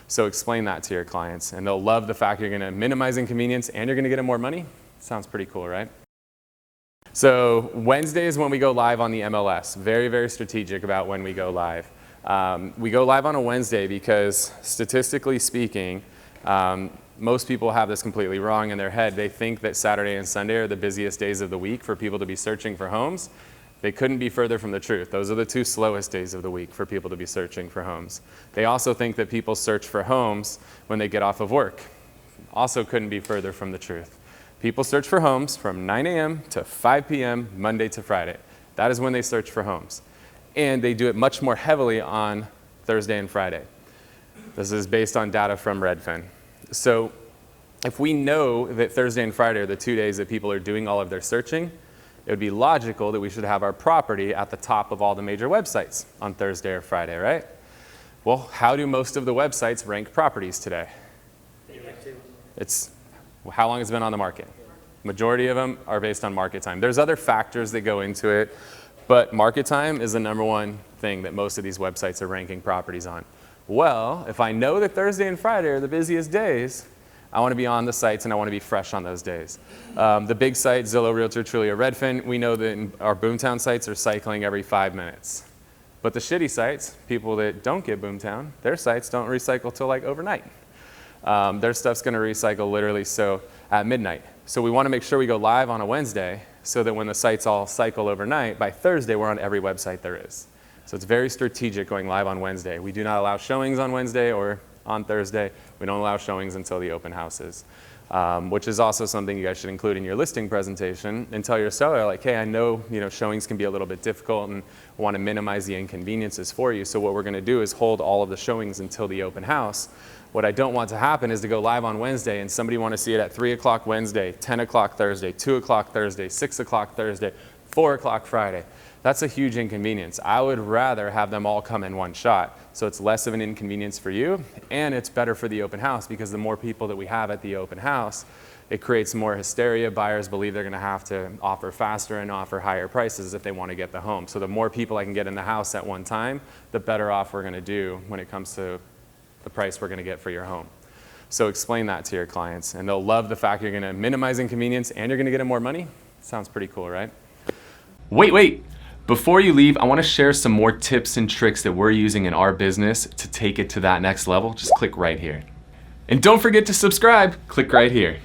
So explain that to your clients, and they'll love the fact you're gonna minimize inconvenience and you're gonna get them more money. Sounds pretty cool, right? So Wednesday is when we go live on the MLS. Very, very strategic about when we go live. We go live on a Wednesday because statistically speaking, most people have this completely wrong in their head. They think that Saturday and Sunday are the busiest days of the week for people to be searching for homes. They couldn't be further from the truth. Those are the two slowest days of the week for people to be searching for homes. They also think that people search for homes when they get off of work. Also couldn't be further from the truth. People search for homes from 9 a.m. to 5 p.m. Monday to Friday. That is when they search for homes. And they do it much more heavily on Thursday and Friday. This is based on data from Redfin. So if we know that Thursday and Friday are the 2 days that people are doing all of their searching, it would be logical that we should have our property at the top of all the major websites on Thursday or Friday, right? Well, how do most of the websites rank properties today? It's how long it's been on the market. Majority of them are based on market time. There's other factors that go into it, but market time is the number one thing that most of these websites are ranking properties on. Well, if I know that Thursday and Friday are the busiest days, I want to be on the sites and I want to be fresh on those days. The big sites, Zillow, Realtor, Trulia, Redfin, we know that our Boomtown sites are cycling every 5 minutes. But the shitty sites, people that don't get Boomtown, their sites don't recycle till like overnight. Their stuff's going to recycle literally at midnight. So we want to make sure we go live on a Wednesday so that when the sites all cycle overnight, by Thursday we're on every website there is. So it's very strategic going live on Wednesday. We do not allow showings on Wednesday or on Thursday. We don't allow showings until the open houses, which is also something you guys should include in your listing presentation and tell your seller, like, hey, I know, showings can be a little bit difficult and want to minimize the inconveniences for you. So what we're going to do is hold all of the showings until the open house. What I don't want to happen is to go live on Wednesday and somebody want to see it at 3 o'clock Wednesday, 10 o'clock Thursday, 2 o'clock Thursday, 6 o'clock Thursday, 4 o'clock Friday. That's a huge inconvenience. I would rather have them all come in one shot. So it's less of an inconvenience for you, and it's better for the open house because the more people that we have at the open house, it creates more hysteria. Buyers believe they're going to have to offer faster and offer higher prices if they want to get the home. So the more people I can get in the house at one time, the better off we're going to do when it comes to the price we're going to get for your home. So explain that to your clients, and they'll love the fact you're going to minimize inconvenience and you're going to get them more money. Sounds pretty cool, right? Wait. Before you leave, I want to share some more tips and tricks that we're using in our business to take it to that next level. Just click right here. And don't forget to subscribe. Click right here.